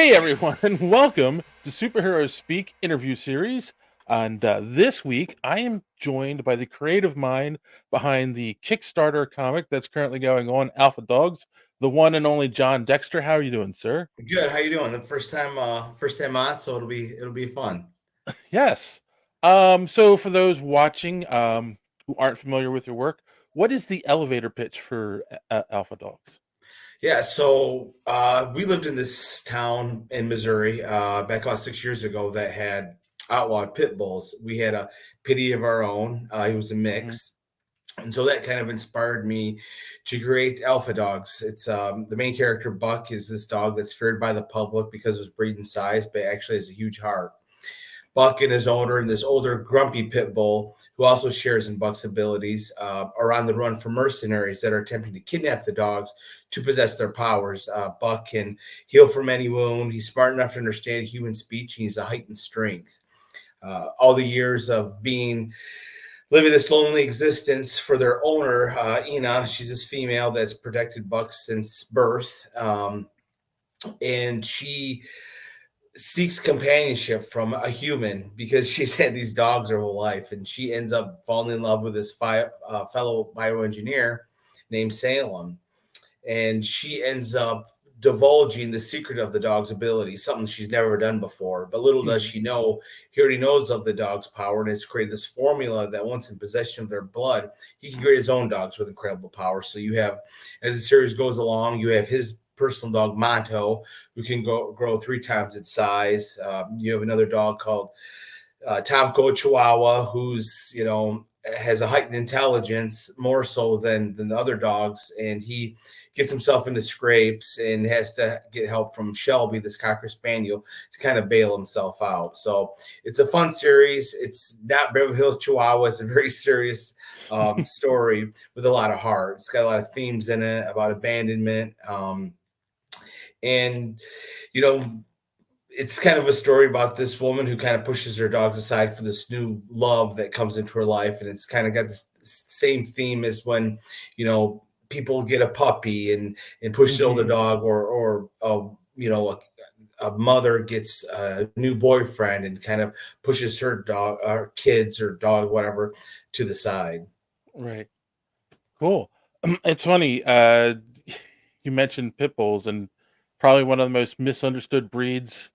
Hey everyone, welcome to Superheroes Speak interview series. And this week, I am joined by the creative mind behind the Kickstarter comic that's currently going on, Alpha Dogs, the one and only Jon Dexter. How are you doing, sir? Good. How you doing? The first time on, so it'll be fun. Yes. So for those watching who aren't familiar with your work, what is the elevator pitch for Alpha Dogs? Yeah. So we lived in this town in Missouri back about 6 years ago that had outlawed pit bulls. We had a pitty of our own. He was a Mhm. mix, and so that kind of inspired me to create Alpha Dogs. It's the main character Buck is this dog that's feared by the public because of his breed and size, but actually has a huge heart. Buck and his owner and this older grumpy pit bull, who also shares in Buck's abilities, are on the run from mercenaries that are attempting to kidnap the dogs to possess their powers. Buck can heal from any wound. He's smart enough to understand human speech, and he's a heightened strength. All the years of being living this lonely existence for their owner, Ina, she's this female that's protected Buck since birth, and she seeks companionship from a human because she's had these dogs her whole life, and she ends up falling in love with this fellow bioengineer named Salem, and she ends up divulging the secret of the dog's ability, something she's never done before. But little does Mhm. she know, he already knows of the dog's power and has created this formula that once in possession of their blood, he can create his own dogs with incredible power. So you have, as the series goes along, you have his personal dog Monto, who can grow three times its size. You have another dog called Tomco Chihuahua, who's has a heightened intelligence more so than the other dogs, and he gets himself into scrapes and has to get help from Shelby, this Cocker Spaniel, to kind of bail himself out. So it's a fun series. It's not Beverly Hills Chihuahua. It's a very serious story with a lot of heart. It's got a lot of themes in it about abandonment. And you know it's kind of a story about this woman who kind of pushes her dogs aside for this new love that comes into her life, and it's kind of got the same theme as when people get a puppy and push the older Mhm. dog, or a mother gets a new boyfriend and kind of pushes her dog or kids or dog whatever to the side. Right. Cool. It's funny, you mentioned pit bulls and probably one of the most misunderstood breeds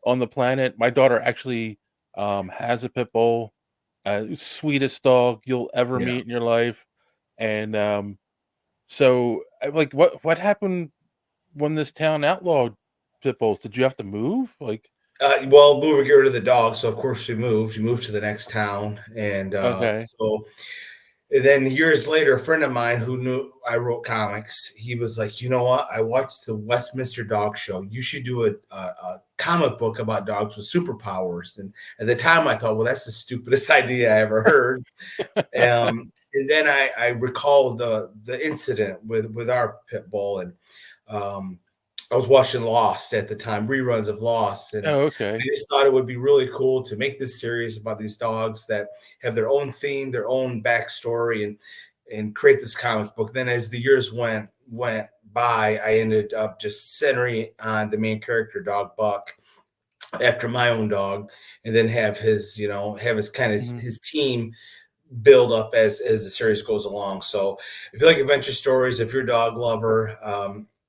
on the planet. My daughter actually, has a pit bull, sweetest dog you'll ever Yeah. meet in your life, and, like, what happened when this town outlawed pit bulls? Did you have to move? Like Well, move or get rid of the dog. So of course we moved. We moved to the next town, and okay. and then years later, a friend of mine who knew I wrote comics, he was like, you know what? I watched the Westminster Dog Show. You should do a comic book about dogs with superpowers. And at the time, I thought, well, that's the stupidest idea I ever heard. And then I recalled the incident with our pit bull, and um, I was watching Lost at the time, reruns of Lost, and Oh, I okay. just thought it would be really cool to make this series about these dogs that have their own theme, their own backstory, and create this comic book. Then, as the years went by, I ended up just centering on the main character, dog Buck, after my own dog, and then have his kind of Mhm. his team build up as the series goes along. So if you like adventure stories, if you're a dog lover,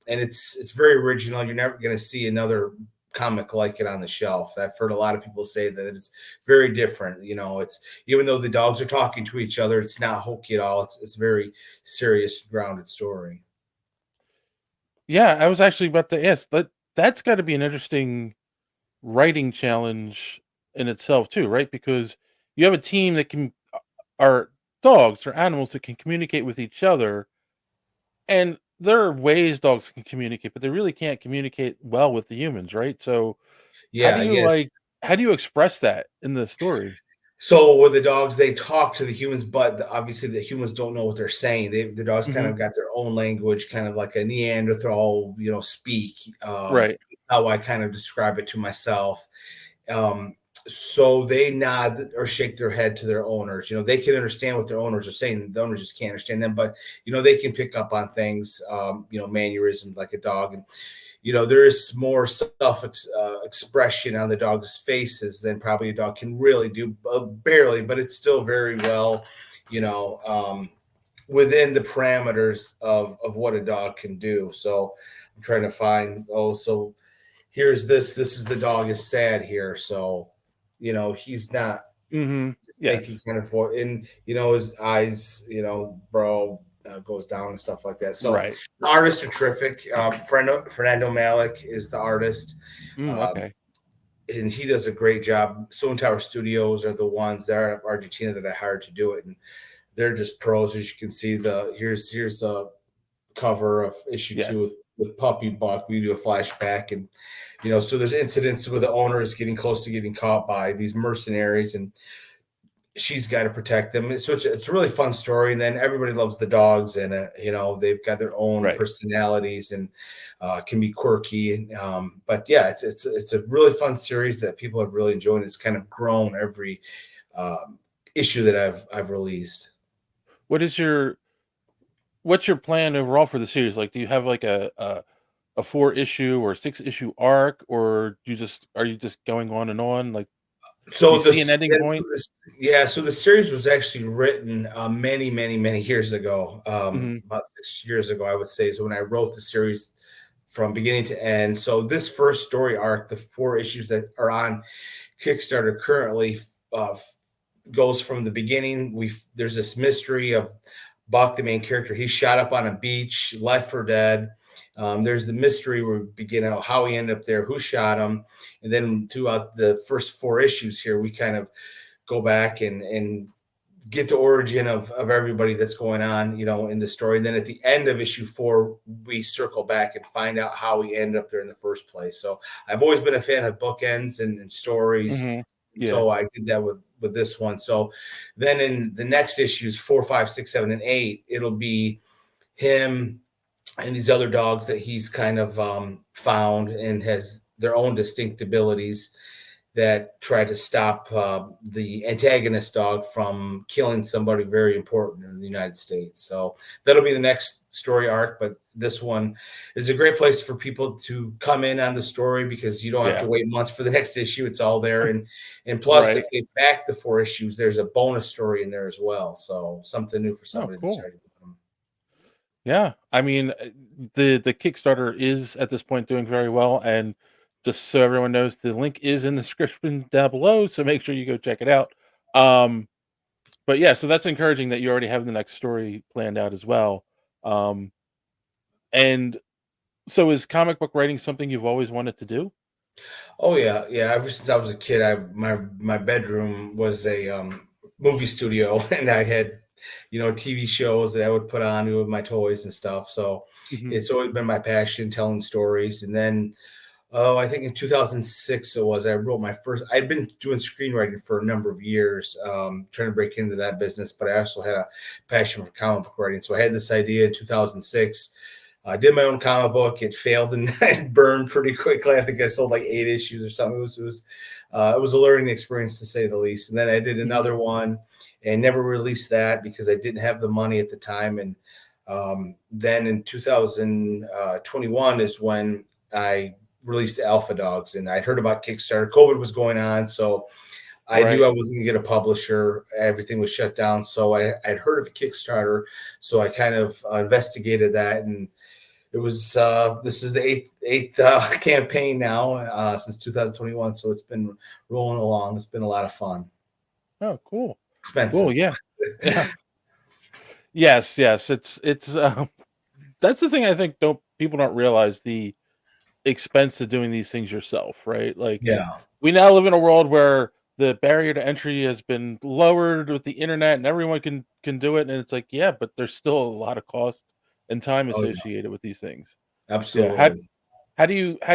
and it's very original, you're never going to see another comic like it on the shelf. I've heard a lot of people say that it's very different. It's even though the dogs are talking to each other, it's not hokey at all. It's a very serious, grounded story. Yeah, I was actually about to ask, that's gotta be an interesting writing challenge in itself too, right? Because you have a team that can are dogs or animals that can communicate with each other, and there are ways dogs can communicate, but they really can't communicate well with the humans, right? So, how do Yeah, you, yes. how do you express that in the story? So with the dogs, they talk to the humans, but obviously the humans don't know what they're saying. The dogs kind Mhm. of got their own language, kind of like a Neanderthal, speak. Right. How I kind of describe it to myself. Um, so they nod or shake their head to their owners. They can understand what their owners are saying. The owners just can't understand them, but they can pick up on things. Mannerisms like a dog, and there is more self expression on the dog's faces than probably a dog can really do, barely, but it's still very well, you know, within the parameters of what a dog can do. So I'm trying to find, so here's this is the dog is sad here. So, he's not Mhm. making Yes. kind of and his eyes bro goes down and stuff like that. So Right. the artists are terrific. Fernando Malik is the artist, um, Okay. and he does a great job. Stone Tower Studios are the ones that are out of Argentina that I hired to do it, and they're just pros. As you can see, here's a cover of issue 2 Yes. with Puppy Buck. We do a flashback, and so there's incidents where the owner is getting close to getting caught by these mercenaries, and she's got to protect them. It's a really fun story. And then everybody loves the dogs, and they've got their own Right. personalities and can be quirky. But yeah, it's a really fun series that people have really enjoyed. It's kind of grown every um, issue that I've released. What is your what's your plan overall for the series? Like, do you have like a 4 issue or 6 issue arc, or are you just going on and on? Like, do So you see an this, ending yeah, so point? this, yeah. So the series was actually written many, many, many years ago. Mhm. About 6 years ago, I would say, is when I wrote the series from beginning to end. So this first story arc, the 4 issues that are on Kickstarter currently, uh, goes from the beginning. There's this mystery of Buck, the main character. He's shot up on a beach, left for dead. There's the mystery where we begin out how he ended up there, who shot him, and then throughout the first 4 issues here, we kind of go back and get the origin of everybody that's going on, in the story. And then at the end of issue 4, we circle back and find out how he ended up there in the first place. So I've always been a fan of bookends and stories. Mhm. Yeah. So I did that with this one. So then in the next issues 4, 5, 6, 7, and 8, it'll be him and these other dogs that he's kind of found and has their own distinct abilities that try to stop the antagonist dog from killing somebody very important in the United States. So that'll be the next story arc. But this one is a great place for people to come in on the story because you don't have to Yeah. wait months for the next issue. It's all there. And plus, if Right. they back the 4 issues, there's a bonus story in there as well. So something new for Oh, somebody that's cool. starting. Yeah. I mean, the Kickstarter is at this point doing very well, and just so everyone knows, the link is in the description down below, so make sure you go check it out. Um, but yeah, so that's encouraging that you already have the next story planned out as well. Um, and so is comic book writing something you've always wanted to do? Oh yeah, yeah. Ever since I was a kid, my bedroom was a movie studio, and I had TV shows that I would put on with my toys and stuff. So Mhm. it's always been my passion telling stories. And then I think in 2006 it was I wrote my first. I'd been doing screenwriting for a number of years, trying to break into that business, but I also had a passion for comic book writing. So I had this idea in 2006. I did my own comic book. It failed and it burned pretty quickly. I think I sold like 8 issues or something. It was a learning experience to say the least. And then I did Mhm. another one and never released that because I didn't have the money at the time. And then in 2021 is when I released Alpha Dogs, and I'd heard about Kickstarter. COVID was going on, so I knew Right. I wasn't going to get a publisher. Everything was shut down, so I'd heard of a Kickstarter. So I kind of investigated that, and it was this is the eighth campaign now since 2021. So it's been rolling along. It's been a lot of fun. Oh, cool. Cool, Expensive. yeah. Yeah. Yes, yes, it's, that's the thing I think don't realize the expense to doing these things yourself, right? Like, Yeah. we now live in a world where the barrier to entry has been lowered with the internet and everyone can do it, and it's like, yeah, but there's still a lot of cost and time Oh yeah. associated with these things. Yeah, Absolutely. how do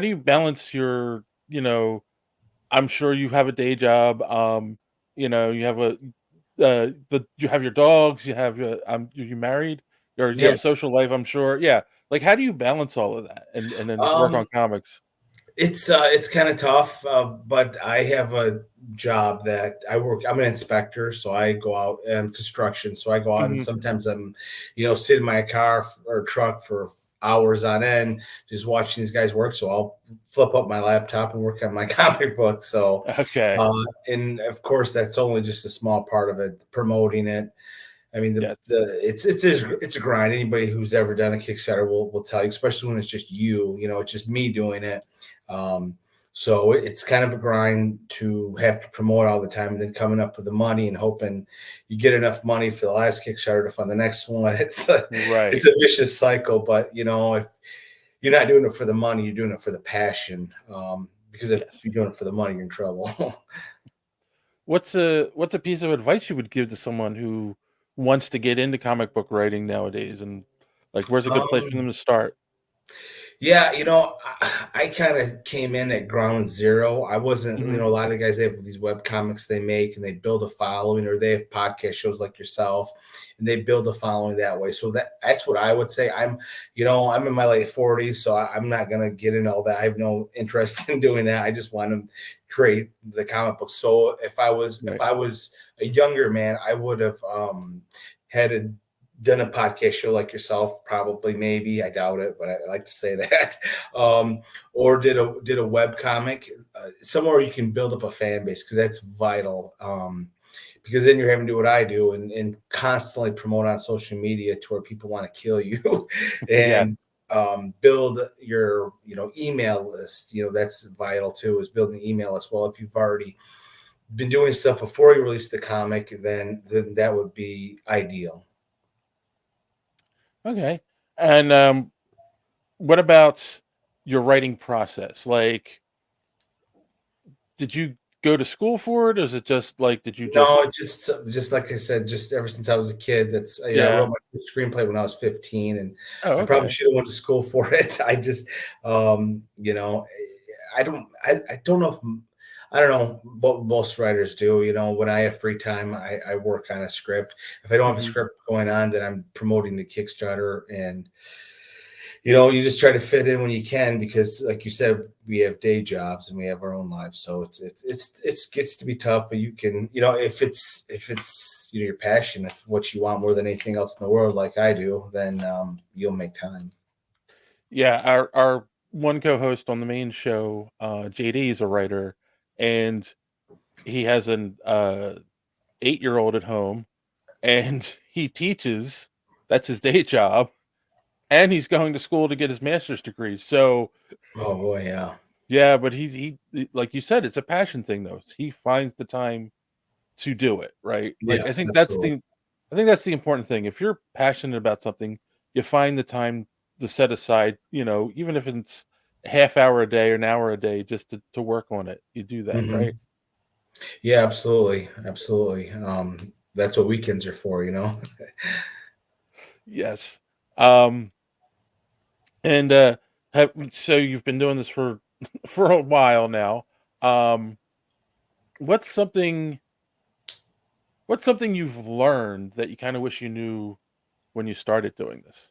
you balance your, I'm sure you have a day job, you have you have your dogs, you have, you married? Or you have a Yes. social life, I'm sure. Yeah. Like, how do you balance all of that and then work on Um, comics? it's kind of tough, but I have a job that I work. I'm an inspector, so I go out and construction. So I go out and Mhm. sometimes I'm, sit in my car or truck for hours on end just watching these guys work. So I'll flip up my laptop and work on my comic book. So, Okay. and of course, that's only just a small part of it. Promoting it, I mean, Yes. it's a grind. Anybody who's ever done a Kickstarter will tell you, especially when it's just you. You know, it's just me doing it. Um, so it's kind of a grind to have to promote all the time, and then coming up with the money and hoping you get enough money for the last Kickstarter to fund the next one. Right. It's a vicious cycle. But you know, if you're not doing it for the money, you're doing it for the passion. Because if Yes. you're doing it for the money, you're in trouble. What's a piece of advice you would give to someone who wants to get into comic book writing nowadays, and like where's a good place for them um, to start? Yeah, you know, I kind of came in at ground zero. I wasn't, you Hmm. know, a lot of the guys, they have these web comics they make and they build a following, or they have podcast shows like yourself and they build a following that way. So that's what I would say. You know, I'm in my late 40s, so I'm not gonna get into all that. I have no interest in doing that. I just want to create the comic book. So if Right. I was a younger man, I would have had a done a podcast show like yourself, probably, maybe. I doubt it, but I like to say that. Um, or did a web comic, somewhere you can build up a fan base, because that's vital. Because then you're having to do what I do, and constantly promote on social media to where people want to kill you, Yeah. and build your email list. You know, that's vital too, is building email list. Well, if you've already been doing stuff before you release the comic, then that would be ideal. Okay. And what about your writing process? Like, did you go to school for it? Or is it just like, did you just, No, just like I said, just ever since I was a kid. That's I wrote yeah. my first screenplay when I was 15, and Oh, I probably okay. should have went to school for it. I just, you know, I don't know if I don't know what most writers do. You know, when I have free time, I work on a script. If I don't have a Hmm. script going on, then I'm promoting the Kickstarter, and you know, you just try to fit in when you can, because like you said, we have day jobs and we have our own lives, so it's gets to be tough. But you can, you know, if it's you know, your passion, if what you want more than anything else in the world, like I do, then you'll make time. Yeah. Our one co-host on the main show, JD, is a writer, and he has an 8-year-old at home, and he teaches. That's his day job, and he's going to school to get his master's degree. So Oh boy, yeah. yeah, but like you said, it's a passion thing though. He finds the time to do it, right? Like Yes, absolutely. I think that's the important thing. If you're passionate about something, you find the time to set aside, even if it's a half hour a day or an hour a day just to work on it. You do that, right? Hmm. Yeah, absolutely, absolutely. That's what weekends are for, you know. Yes. Um and so you've been doing this for for a while now. Um what's something what's something you've learned that you kind of wish you knew when you started doing this?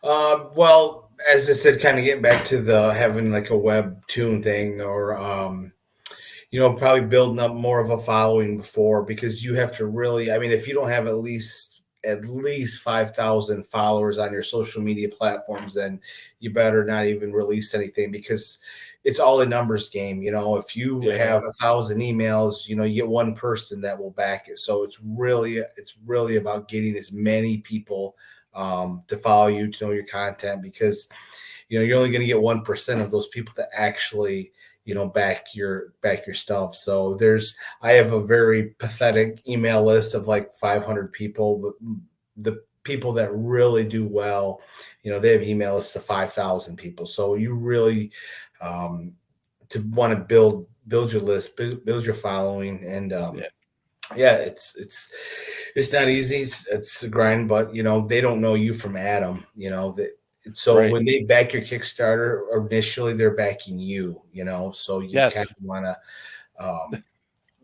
Well, as I said, kind of getting back to the having like a webtoon thing, or you know, probably building up more of a following before, because you have to really, I mean, if you don't have at least 5,000 followers on your social media platforms, then you better not even release anything, because it's all a numbers game. You know, if you Yeah. have 1,000 emails, you know, you get one person that will back it. So it's really about getting as many people to follow you, to know your content, because you know you're only going to get 1% of those people to actually, you know, back your stuff. So I have a very pathetic email list of like 500 people, but the people that really do well, you know, they have email lists of 5,000 people. So you really, um to want to build your list, build your following, and Yeah. yeah, it's not easy. It's a grind, but you know they don't know you from Adam. You know that. So Right. when they back your Kickstarter, initially they're backing you. You know, so you kind Yes. of want to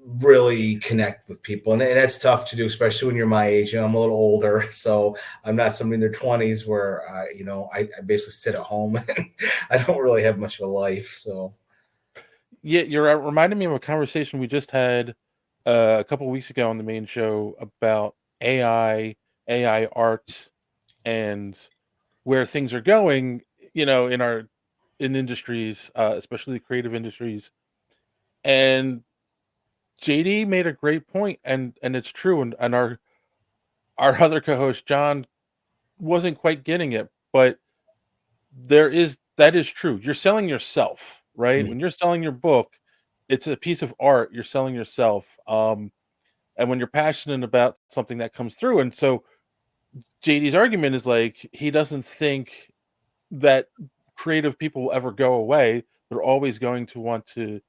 really connect with people, and that's tough to do, especially when you're my age. You know, I'm a little older, so I'm not somebody in their 20s where I basically sit at home and I don't really have much of a life. So Yeah, you're reminding me of a conversation we just had a couple weeks ago on the main show about AI art, and where things are going, in industries, especially creative industries. And JD made a great point, and it's true. And our other co-host John wasn't quite getting it, but that is true. You're selling yourself, right? Mhm. When you're selling your book, it's a piece of art. You're selling yourself. And when you're passionate about something, that comes through. And so JD's argument is like he doesn't think that creative people will ever go away. They're always going to want to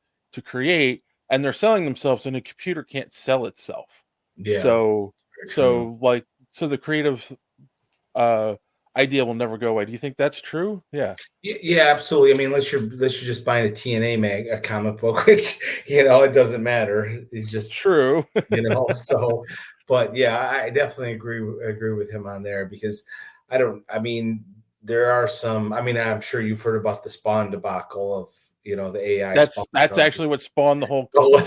create, and they're selling themselves, and a computer can't sell itself. Yeah, So very true. so the creative uh idea will never go away. Do you think that's true? Yeah. Yeah, absolutely. I mean, unless you're just buying a TNA a comic book, which it doesn't matter. It's just True. so. But yeah, I definitely agree with him on there because I don't. I mean, there are some. I mean, I'm sure you've heard about the Spawn debacle of the AI Spawn. That's actually what spawned the whole Oh,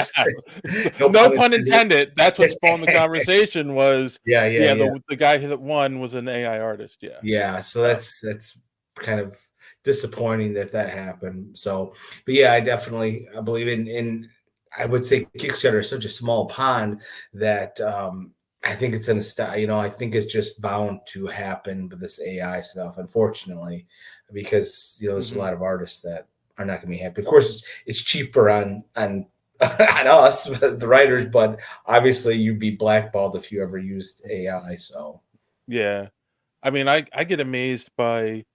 no no pun pun intended. intended. That's what spawned the conversation was, Yeah, yeah, yeah, yeah. the guy that won was an AI artist, yeah. Yeah, so So, that's kind of disappointing that happened. So, but yeah, I believe in I would say Kickstarter is such a small pond that I think it's in a I think it's just bound to happen with this AI stuff, unfortunately, because there's a mhm. lot of artists that are not going to be happy. Of course, it's cheaper on on us, the writers, but obviously you'd be blackballed if you ever used AI. So. Yeah. I mean, I get amazed by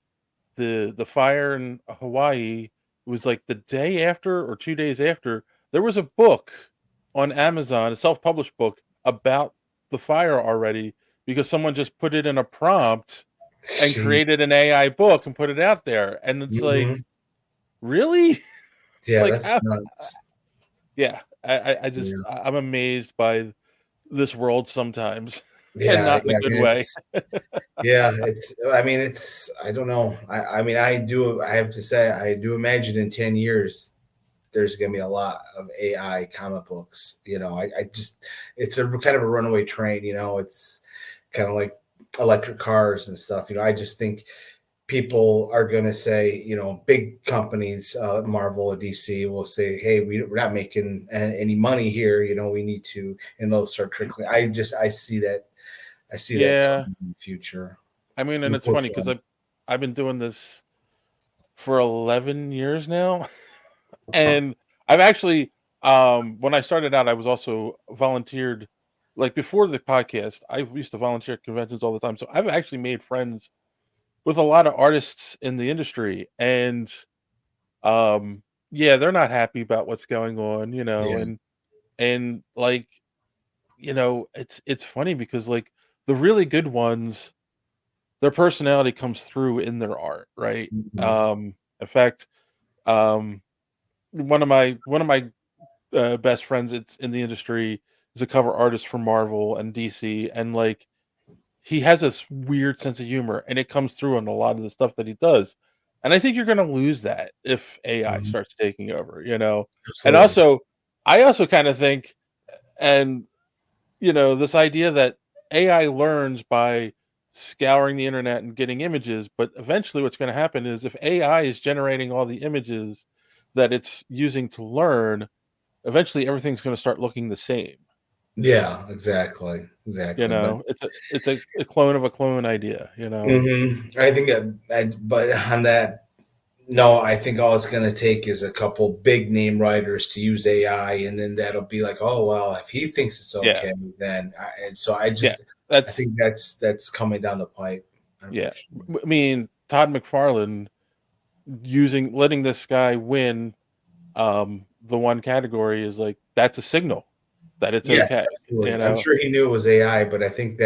the fire in Hawaii. It was like the day after or 2 days after, there was a book on Amazon, a self-published book about the fire already, because someone just put it in a prompt and She, created an AI book and put it out there. And it's like, mhm. really? Yeah, Like, that's how? nuts. Yeah, Yeah, I'm amazed by this world sometimes, and yeah, not in a yeah. I good mean, way. I mean, it's. I don't know. I mean, I do. I have to say, I do imagine in 10 years there's going to be a lot of AI comic books. I just, it's a kind of a runaway train. It's kind of like electric cars and stuff. I just think people are going to say, big companies, Marvel or DC, will say, "Hey, we're not making any money here. We need to," and they'll start trickling. I see that. I see that Yeah, coming in the future. I mean, and it's funny because Unfortunately. I've been doing this for 11 years now, and I've actually, when I started out, I was also volunteered, like, before the podcast, I used to volunteer at conventions all the time, so I've actually made friends with a lot of artists in the industry, and, um, yeah, they're not happy about what's going on, Yeah. and, like, it's funny because, like, the really good ones, their personality comes through in their art, right? Mhm. In fact, um, one of my best friends, it's in the industry, is a cover artist for Marvel and DC, and, like, he has this weird sense of humor, and it comes through in a lot of the stuff that he does, and I think you're gonna lose that if AI Mhm. starts taking over, you know? And Absolutely. also, I also kinda think, and this idea that AI learns by scouring the internet and getting images, but eventually what's going to happen is if AI is generating all the images that it's using to learn, eventually everything's going to start looking the same. Yeah, exactly. Exactly. But It's a clone of a clone idea. I think but on that, no, I think all it's going to take is a couple big name writers to use AI, and then that'll be like, oh well, if he thinks it's Yeah. okay, then and so Yeah. I That's think that's coming down the pipe, yeah. unfortunately. I mean, Todd McFarlane letting this guy win the one category is like that's a signal that it's Yes, okay, you absolutely. I'm know? sure he knew it was AI, but I think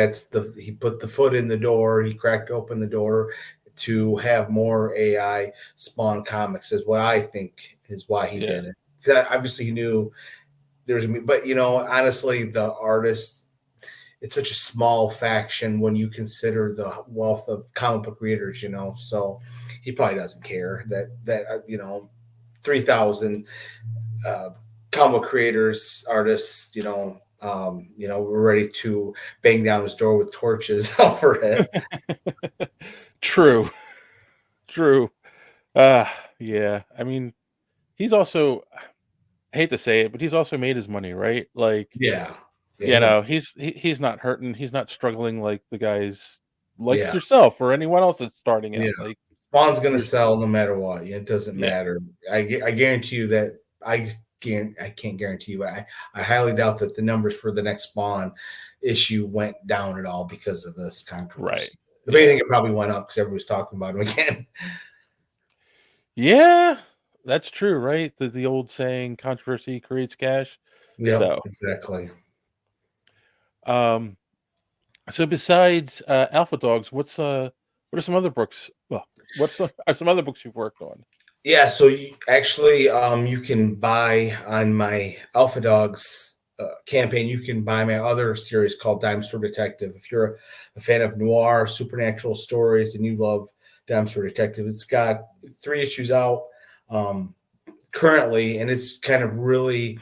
he put the foot in the door, he cracked open the door to have more AI spawn comics, is what I think is why he Yeah. did it. Because obviously he knew there's but honestly, the artist, it's such a small faction when you consider the wealth of comic book readers. So he probably doesn't care that 3,000 uh, comic creators, artists, we're ready to bang down his door with torches over it. True. True. Uh, yeah. I mean, he's also, I hate to say it, but he's also made his money, right? Like, Yeah. Yeah, you he know, knows. he's not hurting, he's not struggling like the guys like Yeah. yourself or anyone else that's starting Yeah. out. Like Spawn's gonna you're, sell no matter what. Yeah, it doesn't yeah, matter. I guarantee you that I can't guarantee you, but I highly doubt that the numbers for the next Spawn issue went down at all because of this right. controversy. If Yeah. anything, it probably went up because everybody was talking about him again. Yeah. That's true, right? The old saying, controversy creates cash. Yep, So, exactly. um, so besides Alpha Dogs, what are some other books? Well, what's some, are some other books you've worked on? Yeah, so actually, you can buy on my Alpha Dogs campaign. You can buy my other series called Dime Store Detective. If you're a fan of noir, supernatural stories, and you love Dime Store Detective, it's got 3 issues out um, currently, and it's kind of really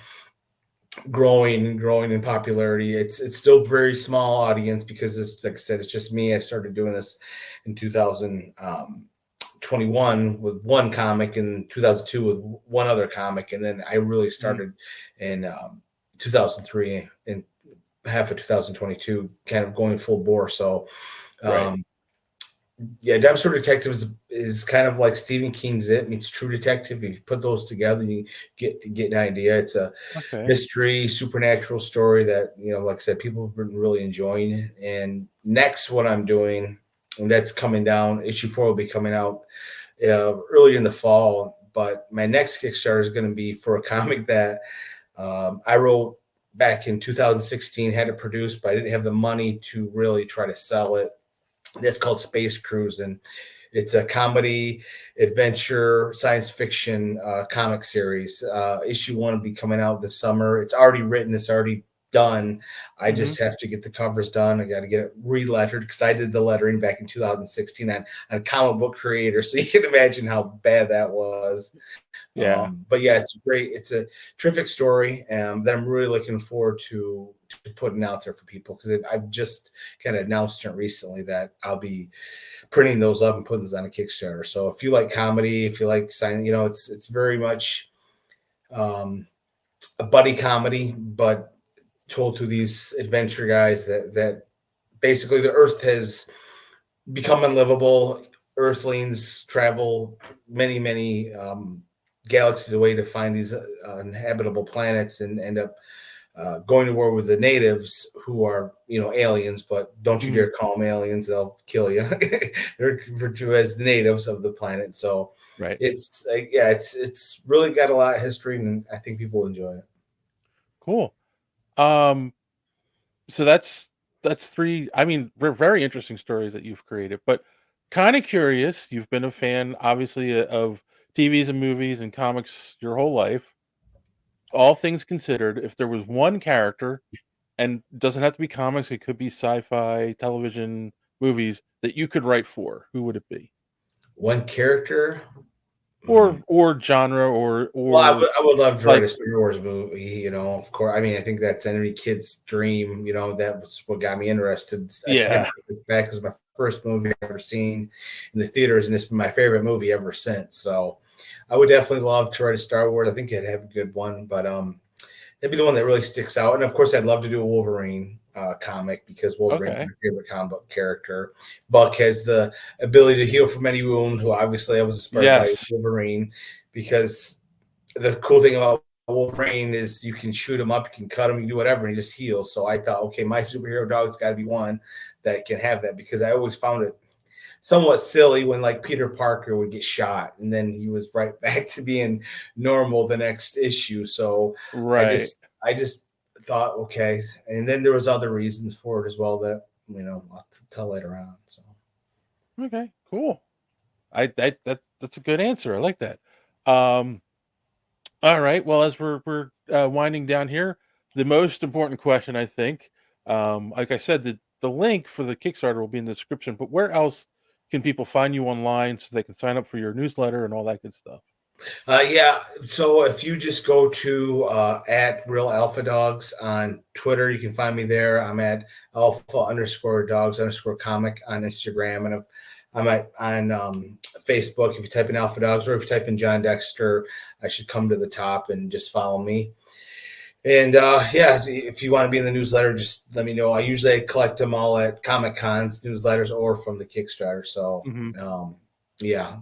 growing and growing in popularity. It's still very small audience because it's like I said, it's just me. I started doing this in 2021 with one comic, and 2002 with one other comic, and then I really Mhm. started in 2003 and half of 2022, kind of going full bore. So Right. um, yeah, Dempster Detectives is kind of like Stephen King's It meets True Detective. If you put those together, you get an idea. It's a Okay. mystery, supernatural story that like I said, people have been really enjoying. And next, what I'm doing, and that's coming down. Issue 4 will be coming out early in the fall. But my next Kickstarter is going to be for a comic that I wrote back in 2016, had it produced, but I didn't have the money to really try to sell it. That's called Space Cruise, and it's a comedy, adventure, science fiction comic series. Issue 1 will be coming out this summer. It's already written. It's already done. I Mhm. just have to get the covers done. I got to get it re-lettered because I did the lettering back in 2016 on Comic Book Creator. So you can imagine how bad that was. Yeah. But yeah, it's great. It's a terrific story that I'm really looking forward to putting out there for people because I've just kind of announced it recently that I'll be printing those up and putting those on a Kickstarter. So if you like comedy, if you like sign, it's very much um, a buddy comedy, but told through these adventure guys that basically the Earth has become unlivable. Earthlings travel many galaxies away to find these inhabitable planets and end up going to war with the natives who are aliens, but don't you Mhm. dare call them aliens; they'll kill you. They're referred to as the natives of the planet. So Right. it's yeah, it's really got a lot of history, and I think people will enjoy it. Cool. Um, so that's three. I mean, very interesting stories that you've created. But kind of curious. You've been a fan, obviously, of TVs and movies and comics your whole life. All things considered, if there was one character, and it doesn't have to be comics, it could be sci-fi, television, movies that you could write for, who would it be? One character. Or genre Well, or I would love to write like a Star Wars movie, of course. I mean, I think that's every kid's dream, that was what got me interested. I yeah. Empire Strikes Back was my first movie I've ever seen in the theaters, and it's been my favorite movie ever since. So I would definitely love to write a Star Wars. I think I'd have a good one, but that'd be the one that really sticks out. And of course, I'd love to do a Wolverine comic because Wolverine's Okay. my favorite comic book character. Buck has the ability to heal from any wound, who obviously I was inspired by Yes. Wolverine because the cool thing about Wolverine is you can shoot him up, you can cut him, you can do whatever, and he just heals. So I thought, okay, my superhero dog's got to be one that can have that because I always found it somewhat silly when like Peter Parker would get shot and then he was right back to being normal the next issue. So I Right. just I just thought, okay, and then there was other reasons for it as well that I'll tell later on. So Okay, cool. That's a good answer. I like that. Um, all right. Well, as we're winding down here, the most important question, I think, like I said, the link for the Kickstarter will be in the description. But where else can people find you online so they can sign up for your newsletter and all that good stuff? yeah, so if you just go to at Real Alpha Dogs on Twitter, you can find me there. I'm at Alpha underscore Dogs underscore comic on Instagram, and I'm on Facebook. If you type in Alpha Dogs, or if you type in Jon Dexter, I should come to the top and just follow me. And yeah, if you want to be in the newsletter, just let me know. I usually collect them all at Comic Cons newsletters or from the Kickstarter. So Hmm. um, yeah,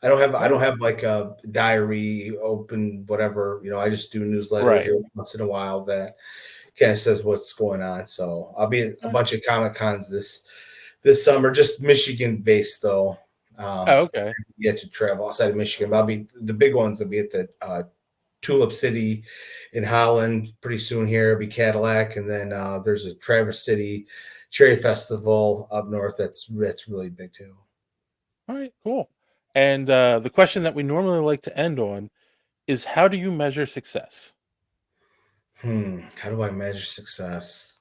I don't have like a diary open, whatever. I just do a newsletter Right. here once in a while that kind of says what's going on. So I'll be at a bunch of Comic Cons this summer, just Michigan based though. Oh, okay. Yet to travel outside of Michigan, but I'll be the big ones will be at the Tulip City in Holland pretty soon here. It'll be Cadillac, and then there's a Traverse City Cherry Festival up north. That's really big too. All right, cool. And the question that we normally like to end on is, how do you measure success? How do I measure success?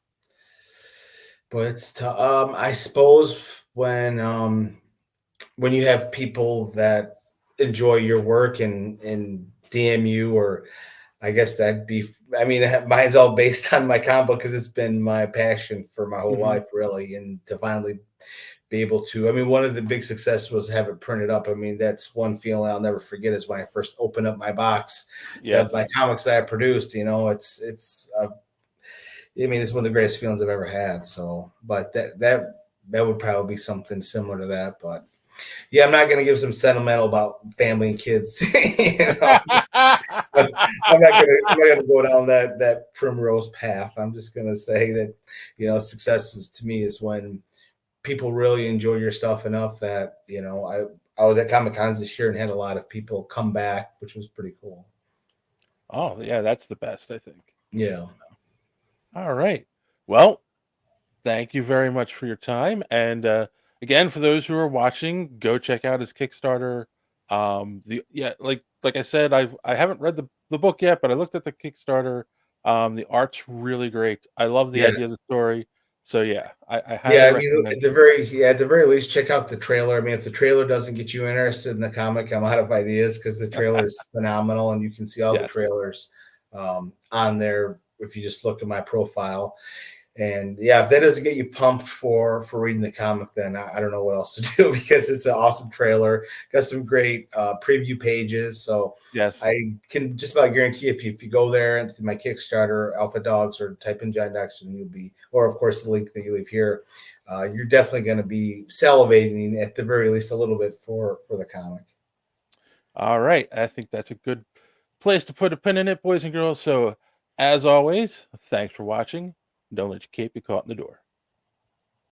But it's I suppose when you have people that enjoy your work and DM you, or I guess that'd be. I mean, mine's all based on my comic book because it's been my passion for my whole Hmm. life, really, and to finally be able to. I mean, one of the big successes was have it printed up. I mean, that's one feeling I'll never forget is when I first opened up my box, that my Yes. comics that I produced. I mean, it's one of the greatest feelings I've ever had. So, but that would probably be something similar to that. But yeah, I'm not going to give some sentimental about family and kids. I'm not gonna go down that primrose path. I'm just gonna say that success to me is when people really enjoy your stuff enough that I was at Comic Cons this year and had a lot of people come back, which was pretty cool. Oh, yeah, that's the best, I think. Yeah, All right. Well, thank you very much for your time. And again, for those who are watching, go check out his Kickstarter. The Yeah, like I said, I haven't read the book yet, but I looked at the Kickstarter. The art's really great. I love the idea of the yes. story. So yeah, I highly Yeah, I mean, recommend. at the very least, check out the trailer. I mean, if the trailer doesn't get you interested in the comic, I'm out of ideas because the trailer is phenomenal, and you can see all the Yes. trailers on there if you just look at my profile. And yeah, if that doesn't get you pumped for reading the comic, then I don't know what else to do because it's an awesome trailer. Got some great preview pages. So Yes. I can just about guarantee if you go there and see my Kickstarter, Alpha Dogs, or type in John Dexter, you'll be, or of course the link that you leave here, you're definitely going to be salivating at the very least a little bit for the comic. All right. I think that's a good place to put a pin in it, boys and girls. So as always, thanks for watching. Don't let your cape be caught in the door.